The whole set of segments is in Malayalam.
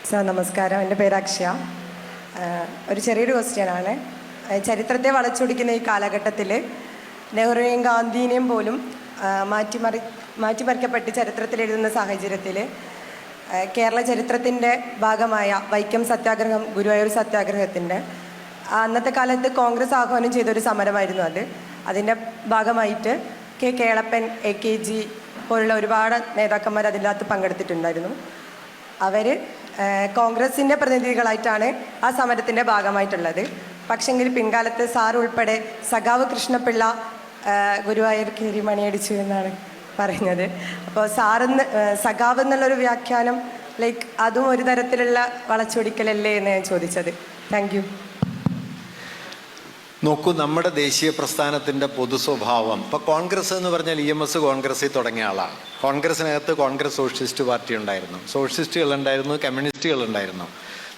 സാർ നമസ്കാരം, എൻ്റെ പേര് അക്ഷയ. ഒരു ചെറിയൊരു ക്വസ്റ്റ്യനാണ്. ചരിത്രത്തെ വളച്ചൊടിക്കുന്ന ഈ കാലഘട്ടത്തിൽ നെഹ്റുവിനെയും ഗാന്ധിനെയും പോലും മാറ്റിമറിക്കപ്പെട്ട് ചരിത്രത്തിൽ എഴുതുന്ന സാഹചര്യത്തിൽ കേരള ചരിത്രത്തിൻ്റെ ഭാഗമായ വൈക്കം സത്യാഗ്രഹം, ഗുരുവായൂർ സത്യാഗ്രഹത്തിൻ്റെ അന്നത്തെ കാലത്ത് കോൺഗ്രസ് ആഹ്വാനം ചെയ്തൊരു സമരമായിരുന്നു അത്. അതിൻ്റെ ഭാഗമായിട്ട് കേളപ്പൻ, AKG പോലുള്ള ഒരുപാട് നേതാക്കന്മാർ അതിനകത്ത് പങ്കെടുത്തിട്ടുണ്ടായിരുന്നു. അവർ കോൺഗ്രസിൻ്റെ പ്രതിനിധികളായിട്ടാണ് ആ സമരത്തിൻ്റെ ഭാഗമായിട്ടുള്ളത്. പക്ഷെങ്കിൽ പിൻകാലത്ത് സാർ ഉൾപ്പെടെ സഖാവ് കൃഷ്ണപിള്ള ഗുരുവായൂർ കയറി മണിയടിച്ചു എന്നാണ് പറയുന്നത്. അപ്പോൾ സഖാവ് എന്നുള്ളൊരു വ്യാഖ്യാനം അതും ഒരു തരത്തിലുള്ള വളച്ചൊടിക്കലല്ലേ എന്ന് ഞാൻ ചോദിച്ചത്. Thank you. നോക്കൂ, നമ്മുടെ ദേശീയ പ്രസ്ഥാനത്തിൻ്റെ പൊതു സ്വഭാവം ഇപ്പോൾ കോൺഗ്രസ് എന്ന് പറഞ്ഞാൽ EMS കോൺഗ്രസ്സിൽ തുടങ്ങിയ ആളാണ്. കോൺഗ്രസിനകത്ത് കോൺഗ്രസ് സോഷ്യലിസ്റ്റ് പാർട്ടി ഉണ്ടായിരുന്നു, സോഷ്യലിസ്റ്റുകളുണ്ടായിരുന്നു, കമ്മ്യൂണിസ്റ്റുകളുണ്ടായിരുന്നു.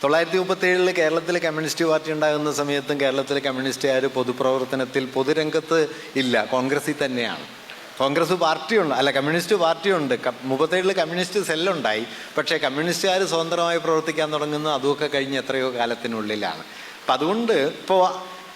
1937 കേരളത്തിൽ കമ്മ്യൂണിസ്റ്റ് പാർട്ടി ഉണ്ടാകുന്ന സമയത്തും കേരളത്തിലെ കമ്മ്യൂണിസ്റ്റുകാർ പൊതുപ്രവർത്തനത്തിൽ പൊതുരംഗത്ത് ഇല്ല, കോൺഗ്രസ്സിൽ തന്നെയാണ്. കോൺഗ്രസ് പാർട്ടിയുണ്ട്, അല്ല കമ്മ്യൂണിസ്റ്റ് പാർട്ടിയുണ്ട്. 37 കമ്മ്യൂണിസ്റ്റ് സെല്ലുണ്ടായി. പക്ഷേ കമ്മ്യൂണിസ്റ്റുകാർ സ്വതന്ത്രമായി പ്രവർത്തിക്കാൻ തുടങ്ങുന്നത് അതുമൊക്കെ കഴിഞ്ഞ് എത്രയോ കാലത്തിനുള്ളിലാണ്. അപ്പം അതുകൊണ്ട് ഇപ്പോൾ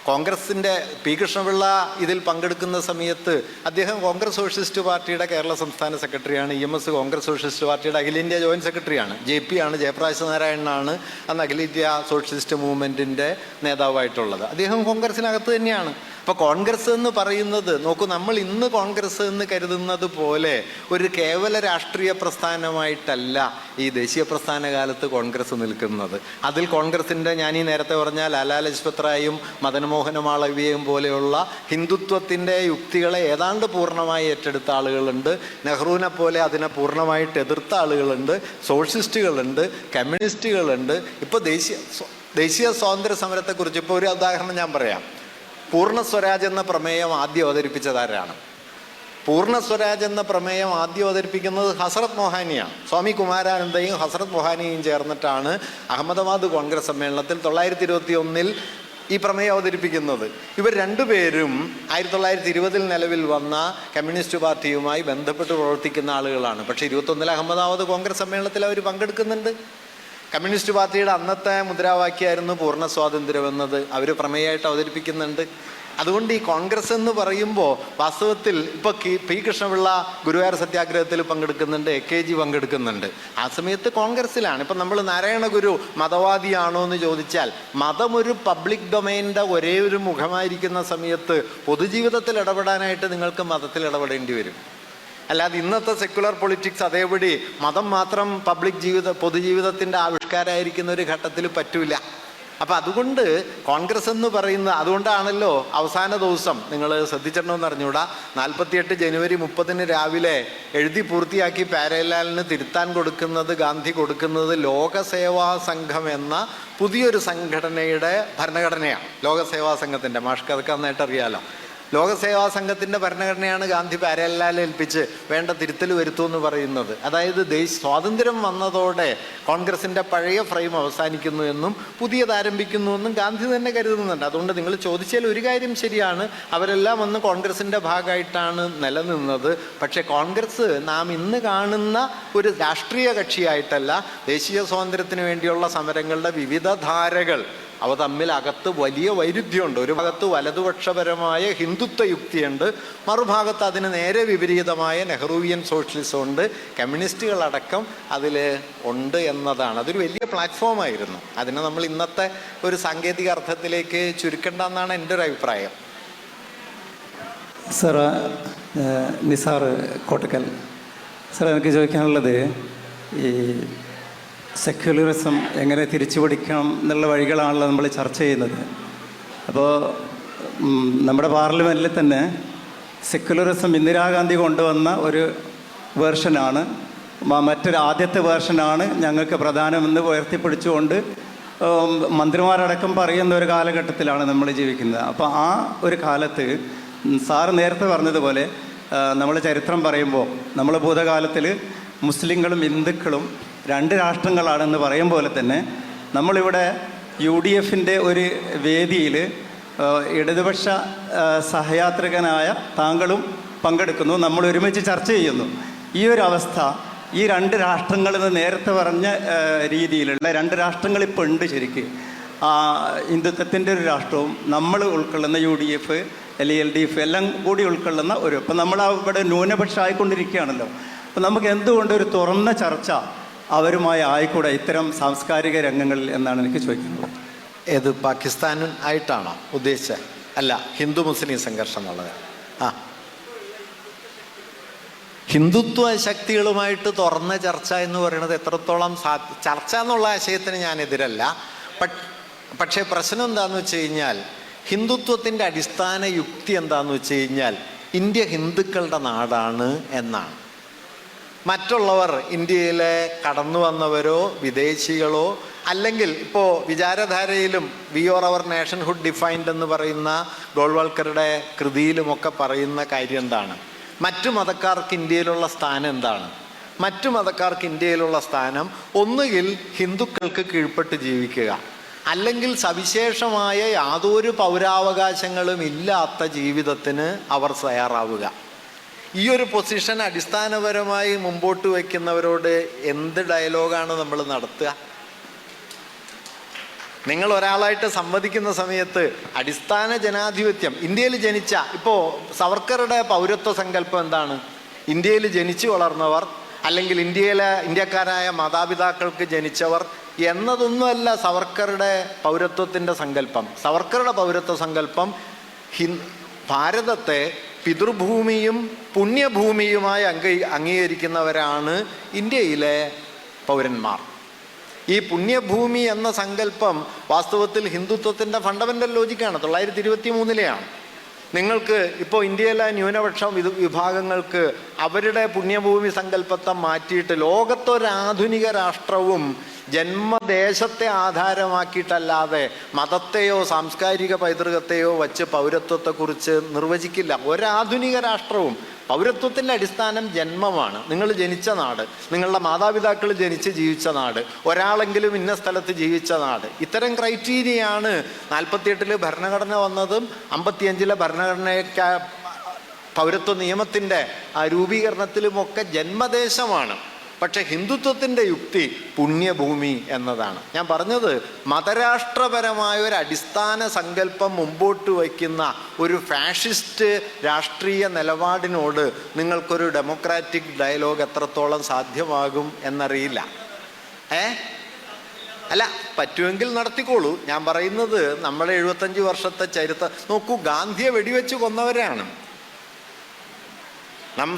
കോൺഗ്രസിൻ്റെ P. കൃഷ്ണപിള്ള ഇതിൽ പങ്കെടുക്കുന്ന സമയത്ത് അദ്ദേഹം കോൺഗ്രസ് സോഷ്യലിസ്റ്റ് പാർട്ടിയുടെ കേരള സംസ്ഥാന സെക്രട്ടറിയാണ്. EMS കോൺഗ്രസ് സോഷ്യലിസ്റ്റ് പാർട്ടിയുടെ അഖിലേന്ത്യാ ജോയിൻറ്റ് സെക്രട്ടറിയാണ്. JP ആണ്, ജയപ്രകാശ് നാരായണനാണ് അന്ന് അഖിലേന്ത്യാ സോഷ്യലിസ്റ്റ് മൂവ്മെൻറ്റിൻ്റെ നേതാവായിട്ടുള്ളത്. അദ്ദേഹം കോൺഗ്രസിനകത്ത് തന്നെയാണ്. അപ്പോൾ കോൺഗ്രസ് എന്ന് പറയുന്നത്, നോക്കൂ, നമ്മൾ ഇന്ന് കോൺഗ്രസ് എന്ന് കരുതുന്നത് പോലെ ഒരു കേവല രാഷ്ട്രീയ പ്രസ്ഥാനമായിട്ടല്ല ഈ ദേശീയ പ്രസ്ഥാന കാലത്ത് കോൺഗ്രസ് നിൽക്കുന്നത്. അതിൽ കോൺഗ്രസിൻ്റെ ഞാൻ ഈ നേരത്തെ പറഞ്ഞ ലാലാ ലജ്പത് റായും മദൻമോഹന മാളവ്യയും പോലെയുള്ള ഹിന്ദുത്വത്തിൻ്റെ യുക്തികളെ ഏതാണ്ട് പൂർണ്ണമായി ഏറ്റെടുത്ത ആളുകളുണ്ട്. നെഹ്റുവിനെ പോലെ അതിനെ പൂർണ്ണമായിട്ട് എതിർത്ത ആളുകളുണ്ട്, സോഷ്യലിസ്റ്റുകളുണ്ട്, കമ്മ്യൂണിസ്റ്റുകളുണ്ട്. ഇപ്പോൾ ദേശീയ സ്വാതന്ത്ര്യ സമരത്തെക്കുറിച്ച് ഇപ്പോൾ ഒരു ഉദാഹരണം ഞാൻ പറയാം. പൂർണ്ണ സ്വരാജ് എന്ന പ്രമേയം ആദ്യം അവതരിപ്പിച്ചതാരാണ്? പൂർണ്ണ സ്വരാജ് എന്ന പ്രമേയം ആദ്യം അവതരിപ്പിക്കുന്നത് ഹസ്രത് മൊഹാനിയാണ്. സ്വാമി കുമാരാനന്ദയും ഹസ്രത് മൊഹാനിയും ചേർന്നിട്ടാണ് അഹമ്മദാബാദ് കോൺഗ്രസ് സമ്മേളനത്തിൽ 1921 ഈ പ്രമേയം അവതരിപ്പിക്കുന്നത്. ഇവർ രണ്ടുപേരും 1920 നിലവിൽ വന്ന കമ്മ്യൂണിസ്റ്റ് പാർട്ടിയുമായി ബന്ധപ്പെട്ട് പ്രവർത്തിക്കുന്ന ആളുകളാണ്. പക്ഷേ 21 അഹമ്മദാബാദ് കോൺഗ്രസ് സമ്മേളനത്തിൽ അവർ പങ്കെടുക്കുന്നുണ്ട്. കമ്മ്യൂണിസ്റ്റ് പാർട്ടിയുടെ അന്നത്തെ മുദ്രാവാക്യമായിരുന്നു പൂർണ്ണ സ്വാതന്ത്ര്യം എന്നത്. അവർ പ്രമേയമായിട്ട് അവതരിപ്പിക്കുന്നുണ്ട്. അതുകൊണ്ട് ഈ കോൺഗ്രസ് എന്ന് പറയുമ്പോൾ വാസ്തവത്തിൽ ഇപ്പോൾ P. കൃഷ്ണപിള്ള ഗുരുവായൂർ സത്യാഗ്രഹത്തിൽ പങ്കെടുക്കുന്നുണ്ട്, AKG പങ്കെടുക്കുന്നുണ്ട്. ആ സമയത്ത് കോൺഗ്രസ്സിലാണ്. ഇപ്പം നമ്മൾ നാരായണ ഗുരു മതവാദിയാണോ എന്ന് ചോദിച്ചാൽ, മതം ഒരു പബ്ലിക് ഡൊമൈനിൻ്റെ ഒരേ ഒരു മുഖമായിരിക്കുന്ന സമയത്ത് പൊതുജീവിതത്തിൽ ഇടപെടാനായിട്ട് നിങ്ങൾക്ക് മതത്തിൽ ഇടപെടേണ്ടി വരും. അല്ലാതെ ഇന്നത്തെ സെക്യുലർ പൊളിറ്റിക്സ് അതേപടി മതം മാത്രം പൊതുജീവിതത്തിൻ്റെ ആവിഷ്കാരമായിരിക്കുന്ന ഒരു ഘട്ടത്തിൽ പറ്റൂല. അപ്പം അതുകൊണ്ട് കോൺഗ്രസ് എന്ന് പറയുന്ന, അതുകൊണ്ടാണല്ലോ അവസാന ദിവസം നിങ്ങൾ ശ്രദ്ധിച്ചിട്ടുണ്ടോയെന്ന് അറിഞ്ഞൂടാ, 48 ജനുവരി 30 രാവിലെ എഴുതി പൂർത്തിയാക്കി പാരലാലിന് തിരുത്താൻ കൊടുക്കുന്നത്, ഗാന്ധി കൊടുക്കുന്നത് ലോകസേവാ സംഘം എന്ന പുതിയൊരു സംഘടനയുടെ ഭരണഘടനയാണ്. ലോകസേവാ സംഘത്തിൻ്റെ മാഷ്കർക്ക് നന്നായിട്ട് അറിയാലോ. ലോകസേവാ സംഘത്തിൻ്റെ ഭരണഘടനയാണ് ഗാന്ധി പാരലാൽ ഏൽപ്പിച്ച് വേണ്ട തിരുത്തൽ വരുത്തൂ എന്ന് പറയുന്നത്. അതായത് സ്വാതന്ത്ര്യം വന്നതോടെ കോൺഗ്രസിൻ്റെ പഴയ ഫ്രെയിം അവസാനിക്കുന്നു എന്നും പുതിയത് ആരംഭിക്കുന്നു എന്നും ഗാന്ധി തന്നെ കരുതുന്നുണ്ട്. അതുകൊണ്ട് നിങ്ങൾ ചോദിച്ചാൽ ഒരു കാര്യം ശരിയാണ്, അവരെല്ലാം അന്ന് കോൺഗ്രസിൻ്റെ ഭാഗമായിട്ടാണ് നിലനിന്നത്. പക്ഷേ കോൺഗ്രസ് നാം ഇന്ന് കാണുന്ന ഒരു രാഷ്ട്രീയ കക്ഷിയായിട്ടല്ല. ദേശീയ സ്വാതന്ത്ര്യത്തിന് വേണ്ടിയുള്ള സമരങ്ങളുടെ വിവിധ ധാരകൾ അവ തമ്മിൽ അകത്ത് വലിയ വൈരുദ്ധ്യമുണ്ട്. ഒരു ഭാഗത്ത് വലതുപക്ഷപരമായ ഹിന്ദുത്വ യുക്തിയുണ്ട്, മറുഭാഗത്ത് അതിന് നേരെ വിപരീതമായ നെഹ്റുവിയൻ സോഷ്യലിസം ഉണ്ട്, കമ്മ്യൂണിസ്റ്റുകളടക്കം അതിൽ ഉണ്ട് എന്നതാണ്. അതൊരു വലിയ പ്ലാറ്റ്ഫോമായിരുന്നു. അതിനെ നമ്മൾ ഇന്നത്തെ ഒരു സാങ്കേതിക അർത്ഥത്തിലേക്ക് ചുരുക്കണ്ടെന്നാണ് എൻ്റെ ഒരു അഭിപ്രായം. സാർ, നിസാർ കോട്ടക്കൽ. സാർ, എനിക്ക് ചോദിക്കാനുള്ളത്, ഈ സെക്യുലറിസം എങ്ങനെ തിരിച്ചുപിടിക്കണം എന്നുള്ള വഴികളാണല്ലോ നമ്മൾ ചർച്ച ചെയ്യുന്നത്. അപ്പോൾ നമ്മുടെ പാർലമെൻറ്റിൽ തന്നെ സെക്യുലറിസം ഇന്ദിരാഗാന്ധി കൊണ്ടുവന്ന ഒരു വേർഷനാണ്, ആദ്യത്തെ വേർഷനാണ് ഞങ്ങൾക്ക് പ്രധാനമെന്ന് ഉയർത്തിപ്പിടിച്ചുകൊണ്ട് മന്ത്രിമാരടക്കം പറയുന്ന ഒരു കാലഘട്ടത്തിലാണ് നമ്മൾ ജീവിക്കുന്നത്. അപ്പോൾ ആ ഒരു കാലത്ത് സാറ് നേരത്തെ പറഞ്ഞതുപോലെ നമ്മൾ ചരിത്രം പറയുമ്പോൾ നമ്മൾ ഭൂതകാലത്തിൽ മുസ്ലിങ്ങളും ഹിന്ദുക്കളും 2 രാഷ്ട്രങ്ങളാണെന്ന് പറയും പോലെ തന്നെ നമ്മളിവിടെ UDFൻ്റെ ഒരു വേദിയിൽ ഇടതുപക്ഷ സഹയാത്രികനായ താങ്കളും പങ്കെടുക്കുന്നു, നമ്മൾ ഒരുമിച്ച് ചർച്ച ചെയ്യുന്നു. ഈ ഒരു അവസ്ഥ ഈ രണ്ട് രാഷ്ട്രങ്ങളിൽ നേരത്തെ പറഞ്ഞ രീതിയിലുള്ള രണ്ട് രാഷ്ട്രങ്ങൾ ഇപ്പോൾ ഉണ്ട് ശരിക്ക്. ഹിന്ദുത്വത്തിൻ്റെ ഒരു രാഷ്ട്രവും നമ്മൾ ഉൾക്കൊള്ളുന്ന UDF അല്ലെങ്കിൽ LDF എല്ലാം കൂടി ഉൾക്കൊള്ളുന്ന ഒരു, ഇപ്പം നമ്മൾ അവിടെ ന്യൂനപക്ഷമായിക്കൊണ്ടിരിക്കുകയാണല്ലോ. അപ്പം നമുക്ക് എന്തുകൊണ്ട് ഒരു തുറന്ന ചർച്ച അവരുമായി ആയിക്കൂടെ ഇത്തരം സാംസ്കാരിക രംഗങ്ങളിൽ എന്നാണ് എനിക്ക് ചോദിക്കുന്നത്. ഏത് പാകിസ്ഥാനും ആയിട്ടാണോ ഉദ്ദേശിച്ചത്? അല്ല, ഹിന്ദു മുസ്ലിം സംഘർഷം എന്നുള്ളത്. ഹിന്ദുത്വ ശക്തികളുമായിട്ട് തുറന്ന ചർച്ച എന്ന് പറയുന്നത് എത്രത്തോളം ചർച്ച എന്നുള്ള ആശയത്തിന് ഞാൻ എതിരല്ല. പക്ഷേ പ്രശ്നം എന്താണെന്ന് വെച്ച് കഴിഞ്ഞാൽ, ഹിന്ദുത്വത്തിൻ്റെ അടിസ്ഥാന യുക്തി എന്താണെന്ന് വെച്ച് കഴിഞ്ഞാൽ ഇന്ത്യ ഹിന്ദുക്കളുടെ നാടാണ് എന്നാണ്. മറ്റുള്ളവർ ഇന്ത്യയിലെ കടന്നു വന്നവരോ വിദേശികളോ അല്ലെങ്കിൽ ഇപ്പോൾ വിചാരധാരയിലും we or our nationhood defined എന്ന് പറയുന്ന ഗോൾവാൾക്കറുടെ കൃതിയിലുമൊക്കെ പറയുന്ന കാര്യം എന്താണ്? മറ്റു മതക്കാർക്ക് ഇന്ത്യയിലുള്ള സ്ഥാനം എന്താണ്? മറ്റു മതക്കാർക്ക് ഇന്ത്യയിലുള്ള സ്ഥാനം ഒന്നുകിൽ ഹിന്ദുക്കൾക്ക് കീഴ്പ്പെട്ട് ജീവിക്കുക, അല്ലെങ്കിൽ സവിശേഷമായ യാതൊരു പൗരാവകാശങ്ങളും ഇല്ലാത്ത ജീവിതത്തിന് അവർ തയ്യാറാവുക. ഈ ഒരു പൊസിഷൻ അടിസ്ഥാനപരമായി മുമ്പോട്ട് വയ്ക്കുന്നവരോട് എന്ത് ഡയലോഗാണ് നമ്മൾ നടത്തുക? നിങ്ങൾ ഒരാളായിട്ട് സംവദിക്കുന്ന സമയത്ത് അടിസ്ഥാന ജനാധിപത്യം, ഇന്ത്യയിൽ ജനിച്ച, ഇപ്പോൾ സവർക്കറുടെ പൗരത്വ സങ്കല്പം എന്താണ്? ഇന്ത്യയിൽ ജനിച്ചു വളർന്നവർ അല്ലെങ്കിൽ ഇന്ത്യക്കാരായ മാതാപിതാക്കൾക്ക് ജനിച്ചവർ എന്നതൊന്നുമല്ല സവർക്കറുടെ പൗരത്വത്തിൻ്റെ സങ്കല്പം. സവർക്കറുടെ പൗരത്വ സങ്കല്പം ഭാരതത്തെ പിതൃഭൂമിയും പുണ്യഭൂമിയുമായി അംഗീകരിക്കുന്നവരാണ് ഇന്ത്യയിലെ പൗരന്മാർ. ഈ പുണ്യഭൂമി എന്ന സങ്കല്പം വാസ്തവത്തിൽ ഹിന്ദുത്വത്തിൻ്റെ ഫണ്ടമെൻ്റൽ ലോജിക്കാണ്. 1923 നിങ്ങൾക്ക് ഇപ്പോൾ ഇന്ത്യയിലെ ന്യൂനപക്ഷ വിഭാഗങ്ങൾക്ക് അവരുടെ പുണ്യഭൂമി സങ്കല്പത്തെ മാറ്റിയിട്ട് ലോകത്തൊരാധുനിക രാഷ്ട്രവും ജന്മദേശത്തെ ആധാരമാക്കിയിട്ടല്ലാതെ മതത്തെയോ സാംസ്കാരിക പൈതൃകത്തെയോ വച്ച് പൗരത്വത്തെക്കുറിച്ച് നിർവചിക്കില്ല. ഒരാധുനിക രാഷ്ട്രവും പൗരത്വത്തിൻ്റെ അടിസ്ഥാനം ജന്മമാണ്. നിങ്ങൾ ജനിച്ച നാട്, നിങ്ങളുടെ മാതാപിതാക്കൾ ജനിച്ച് ജീവിച്ച നാട്, ഒരാളെങ്കിലും ഇന്ന സ്ഥലത്ത് ജീവിച്ച നാട്. ഇത്തരം ക്രൈറ്റീരിയയാണ് 48 ഭരണഘടന വന്നതും 55 ഭരണഘടനയ്ക്ക് പൗരത്വ നിയമത്തിൻ്റെ രൂപീകരണത്തിലുമൊക്കെ ജന്മദേശമാണ്. പക്ഷെ ഹിന്ദുത്വത്തിൻ്റെ യുക്തി പുണ്യഭൂമി എന്നതാണ്. ഞാൻ പറഞ്ഞത് മതരാഷ്ട്രപരമായ ഒരു അടിസ്ഥാന സങ്കല്പം മുമ്പോട്ട് വയ്ക്കുന്ന ഒരു ഫാഷിസ്റ്റ് രാഷ്ട്രീയ നിലപാടിനോട് നിങ്ങൾക്കൊരു ഡെമോക്രാറ്റിക് ഡയലോഗ് എത്രത്തോളം സാധ്യമാകും എന്നറിയില്ല. അല്ല, പറ്റുമെങ്കിൽ നടത്തിക്കോളൂ. ഞാൻ പറയുന്നത് നമ്മുടെ 75 വർഷത്തെ ചരിത്രം നോക്കൂ. ഗാന്ധിയെ വെടിവെച്ച് കൊന്നവരാണ്.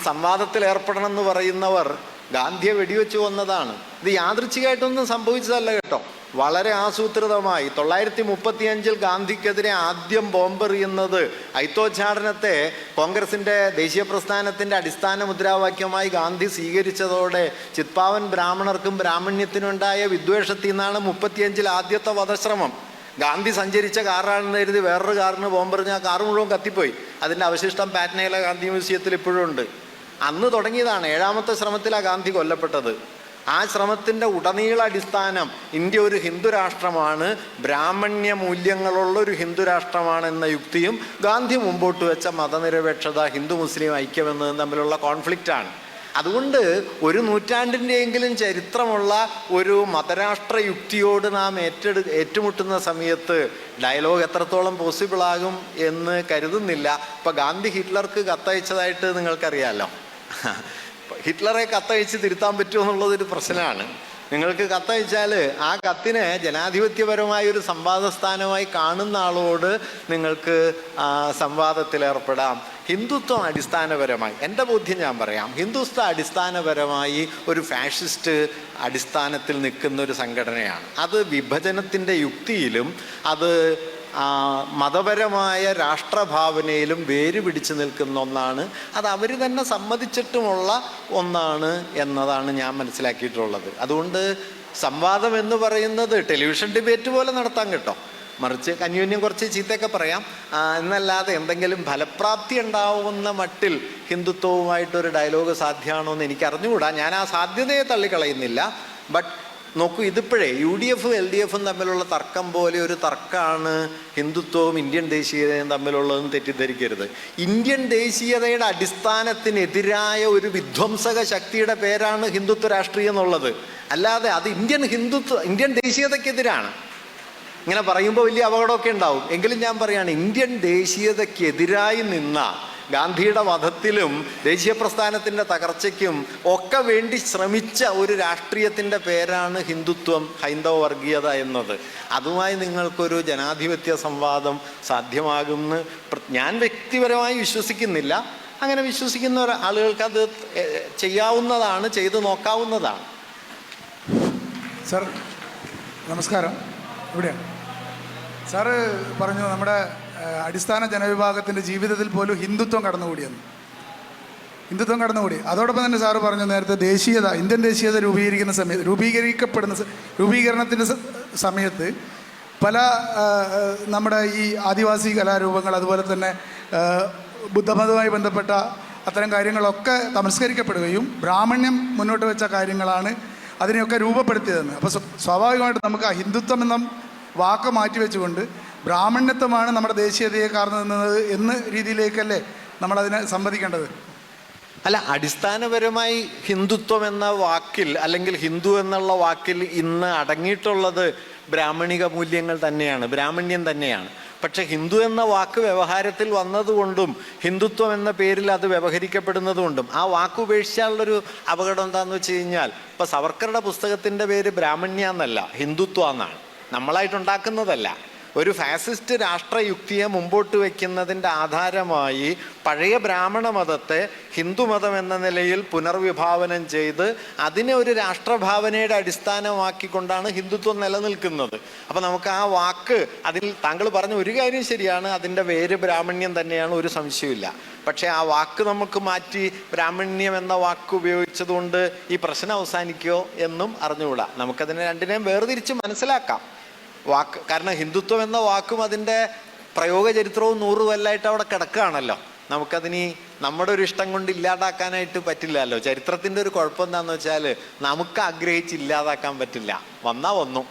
സംവാദത്തിൽ ഏർപ്പെടണം എന്ന് പറയുന്നവർ ഗാന്ധിയെ വെടിവെച്ച് കൊന്നതാണ്. ഇത് യാദൃച്ഛികമായിട്ടൊന്നും സംഭവിച്ചതല്ല കേട്ടോ, വളരെ ആസൂത്രിതമായി. 1935 ഗാന്ധിക്കെതിരെ ആദ്യം ബോംബെറിയുന്നത് ഐത്തോച്ചാടനത്തെ കോൺഗ്രസിൻ്റെ ദേശീയ പ്രസ്ഥാനത്തിൻ്റെ അടിസ്ഥാന മുദ്രാവാക്യമായി ഗാന്ധി സ്വീകരിച്ചതോടെ ചിത്പാവൻ ബ്രാഹ്മണർക്കും ബ്രാഹ്മണ്യത്തിനുണ്ടായ വിദ്വേഷത്തിൽ നിന്നാണ് 35 ആദ്യത്തെ വധശ്രമം. ഗാന്ധി സഞ്ചരിച്ച കാറാണെന്ന് കരുതി വേറൊരു കാറിന് ബോംബെറിഞ്ഞ ആ കാറ് മുഴുവൻ കത്തിപ്പോയി. അതിൻ്റെ അവശിഷ്ടം പാറ്റ്നയിലെ ഗാന്ധി മ്യൂസിയത്തിൽ ഇപ്പോഴും ഉണ്ട്. അന്ന് തുടങ്ങിയതാണ്. 7ാമത്തെ ശ്രമത്തിലാണ് ഗാന്ധി കൊല്ലപ്പെട്ടത്. ആ ശ്രമത്തിൻ്റെ ഉടനീള അടിസ്ഥാനം ഇന്ത്യ ഒരു ഹിന്ദു രാഷ്ട്രമാണ്, ബ്രാഹ്മണ്യ മൂല്യങ്ങളുള്ള ഒരു ഹിന്ദു രാഷ്ട്രമാണ് എന്ന യുക്തിയും ഗാന്ധി മുമ്പോട്ട് വെച്ച മതനിരപേക്ഷത, ഹിന്ദു മുസ്ലിം ഐക്യം എന്നതും തമ്മിലുള്ള കോൺഫ്ലിക്റ്റാണ്. അതുകൊണ്ട് ഒരു നൂറ്റാണ്ടിൻ്റെയെങ്കിലും ചരിത്രമുള്ള ഒരു മതരാഷ്ട്ര യുക്തിയോട് നാം ഏറ്റുമുട്ടുന്ന സമയത്ത് ഡയലോഗ് എത്രത്തോളം പോസിബിളാകും എന്ന് കരുതുന്നില്ല. ഇപ്പം ഗാന്ധി ഹിറ്റ്ലർക്ക് കത്തയച്ചതായിട്ട് നിങ്ങൾക്കറിയാമല്ലോ. ഹിറ്റ്ലറെ കത്തയച്ച് തിരുത്താൻ പറ്റുമോ എന്നുള്ളതൊരു പ്രശ്നമാണ്. നിങ്ങൾക്ക് കത്തയച്ചാൽ ആ കത്തിനെ ജനാധിപത്യപരമായ ഒരു സംവാദ സ്ഥാനമായി കാണുന്ന ആളോട് നിങ്ങൾക്ക് സംവാദത്തിലേർപ്പെടാം. ഹിന്ദുത്വം അടിസ്ഥാനപരമായി, എൻ്റെ ബോധ്യം ഞാൻ പറയാം, ഹിന്ദുത്വം അടിസ്ഥാനപരമായി ഒരു ഫാഷിസ്റ്റ് അടിസ്ഥാനത്തിൽ നിൽക്കുന്ന ഒരു സംഘടനയാണ്. അത് വിഭജനത്തിൻ്റെ യുക്തിയിലും അത് മതപരമായ രാഷ്ട്രഭാവനയിലും വേര് പിടിച്ചു നിൽക്കുന്ന ഒന്നാണ്. അത് അവർ തന്നെ സമ്മതിച്ചിട്ടുമുള്ള ഒന്നാണ് എന്നതാണ് ഞാൻ മനസ്സിലാക്കിയിട്ടുള്ളത്. അതുകൊണ്ട് സംവാദം എന്ന് പറയുന്നത് ടെലിവിഷൻ ഡിബേറ്റ് പോലെ നടത്താൻ കേട്ടോ, മറിച്ച് കന്യൂന്യം കുറച്ച് ചീത്തയൊക്കെ പറയാം എന്നല്ലാതെ എന്തെങ്കിലും ഫലപ്രാപ്തി ഉണ്ടാവുന്ന മട്ടിൽ ഹിന്ദുത്വവുമായിട്ടൊരു ഡയലോഗ് സാധ്യമാണോ എന്ന് എനിക്ക് അറിഞ്ഞുകൂടാ. ഞാൻ ആ സാധ്യതയെ തള്ളിക്കളയുന്നില്ല. ബട്ട് നോക്കൂ, ഇതിപ്പോഴേ UDF LDF തമ്മിലുള്ള തർക്കം പോലെ ഒരു തർക്കമാണ് ഹിന്ദുത്വവും ഇന്ത്യൻ ദേശീയതയും തമ്മിലുള്ളതെന്ന് തെറ്റിദ്ധരിക്കരുത്. ഇന്ത്യൻ ദേശീയതയുടെ അടിസ്ഥാനത്തിനെതിരായ ഒരു വിധ്വംസക ശക്തിയുടെ പേരാണ് ഹിന്ദുത്വ രാഷ്ട്രീയം എന്നുള്ളത്. അല്ലാതെ അത് ഇന്ത്യൻ ദേശീയതയ്ക്കെതിരാണ്. ഇങ്ങനെ പറയുമ്പോൾ വലിയ അപകടമൊക്കെ ഉണ്ടാവും. എങ്കിലും ഞാൻ പറയാണ്, ഇന്ത്യൻ ദേശീയതയ്ക്കെതിരായി നിന്ന ഗാന്ധിയുടെ വധത്തിലും ദേശീയ പ്രസ്ഥാനത്തിൻ്റെ തകർച്ചയ്ക്കും ഒക്കെ വേണ്ടി ശ്രമിച്ച ഒരു രാഷ്ട്രീയത്തിൻ്റെ പേരാണ് ഹിന്ദുത്വം, ഹൈന്ദവ വർഗീയത എന്നത്. അതുമായി നിങ്ങൾക്കൊരു ജനാധിപത്യ സംവാദം സാധ്യമാകുമെന്ന് ഞാൻ വ്യക്തിപരമായി വിശ്വസിക്കുന്നില്ല. അങ്ങനെ വിശ്വസിക്കുന്ന ആളുകൾക്ക് അത് ചെയ്യാവുന്നതാണ്, ചെയ്തു നോക്കാവുന്നതാണ്. സാർ നമസ്കാരം. ഇവിടെയാണ് സാറ് പറഞ്ഞു നമ്മുടെ അടിസ്ഥാന ജനവിഭാഗത്തിൻ്റെ ജീവിതത്തിൽ പോലും ഹിന്ദുത്വം കടന്നുകൂടിയെന്ന്. ഹിന്ദുത്വം കടന്നുകൂടി. അതോടൊപ്പം തന്നെ സാറ് പറഞ്ഞു നേരത്തെ ദേശീയത, ഇന്ത്യൻ ദേശീയത രൂപീകരണത്തിൻ്റെ സമയത്ത് പല നമ്മുടെ ഈ ആദിവാസി കലാരൂപങ്ങൾ, അതുപോലെ തന്നെ ബുദ്ധമതവുമായി ബന്ധപ്പെട്ട അത്തരം കാര്യങ്ങളൊക്കെ തമസ്കരിക്കപ്പെടുകയും ബ്രാഹ്മണ്യം മുന്നോട്ട് വെച്ച കാര്യങ്ങളാണ് അതിനെയൊക്കെ രൂപപ്പെടുത്തിയതെന്ന്. അപ്പോൾ സ്വാഭാവികമായിട്ട് നമുക്ക് ആ ഹിന്ദുത്വം എന്ന വാക്ക് മാറ്റിവെച്ചുകൊണ്ട് ബ്രാഹ്മണ്യത്വമാണ് നമ്മുടെ ദേശീയതയെ കാർന്നുനിന്നത് എന്ന രീതിയിലേക്കല്ലേ നമ്മളതിനെ സംവദിക്കേണ്ടത്? അല്ല, അടിസ്ഥാനപരമായി ഹിന്ദുത്വം എന്ന വാക്കിൽ അല്ലെങ്കിൽ ഹിന്ദു എന്നുള്ള വാക്കിൽ ഇന്ന് അടങ്ങിയിട്ടുള്ളത് ബ്രാഹ്മണിക മൂല്യങ്ങൾ തന്നെയാണ്, ബ്രാഹ്മണ്യം തന്നെയാണ്. പക്ഷെ ഹിന്ദു എന്ന വാക്ക് വ്യവഹാരത്തിൽ വന്നതുകൊണ്ടും ഹിന്ദുത്വം എന്ന പേരിൽ അത് വ്യവഹരിക്കപ്പെടുന്നതുകൊണ്ടും ആ വാക്ക് ഉപേക്ഷിച്ചാലുള്ളൊരു അപകടം എന്താണെന്ന് വെച്ച് കഴിഞ്ഞാൽ, ഇപ്പം സവർക്കറുടെ പുസ്തകത്തിൻ്റെ പേര് ബ്രാഹ്മണ്യ എന്നല്ല, ഹിന്ദുത്വ എന്നാണ്. നമ്മളായിട്ടുണ്ടാക്കുന്നതല്ല. ഒരു ഫാസിസ്റ്റ് രാഷ്ട്രയുക്തിയെ മുമ്പോട്ട് വയ്ക്കുന്നതിൻ്റെ ആധാരമായി പഴയ ബ്രാഹ്മണ മതത്തെ ഹിന്ദുമതം എന്ന നിലയിൽ പുനർവിഭാവനം ചെയ്ത് അതിനെ ഒരു രാഷ്ട്രഭാവനയുടെ അടിസ്ഥാനമാക്കിക്കൊണ്ടാണ് ഹിന്ദുത്വം നിലനിൽക്കുന്നത്. അപ്പോൾ നമുക്ക് ആ വാക്ക്, അതിൽ താങ്കൾ പറഞ്ഞ ഒരു കാര്യം ശരിയാണ്, അതിൻ്റെ പേര് ബ്രാഹ്മണ്യം തന്നെയാണ്, ഒരു സംശയമില്ല. പക്ഷേ ആ വാക്ക് നമുക്ക് മാറ്റി ബ്രാഹ്മണ്യം എന്ന വാക്ക് ഉപയോഗിച്ചതുകൊണ്ട് ഈ പ്രശ്നം അവസാനിക്കുമോ എന്നും അറിഞ്ഞുകൂടാ. നമുക്കതിനെ രണ്ടിനെയും വേർതിരിച്ച് മനസ്സിലാക്കാം. വാക്ക്, കാരണം ഹിന്ദുത്വം എന്ന വാക്കും അതിൻ്റെ പ്രയോഗ ചരിത്രവും 100 കൊല്ലമായിട്ട് അവിടെ കിടക്കുകയാണല്ലോ. നമുക്കതിനി നമ്മുടെ ഒരു ഇഷ്ടം കൊണ്ട് ഇല്ലാതാക്കാനായിട്ട് പറ്റില്ലല്ലോ. ചരിത്രത്തിൻ്റെ ഒരു കുഴപ്പം എന്താണെന്ന് വെച്ചാൽ നമുക്ക് ആഗ്രഹിച്ച് ഇല്ലാതാക്കാൻ പറ്റില്ല. വന്നാ വന്നു.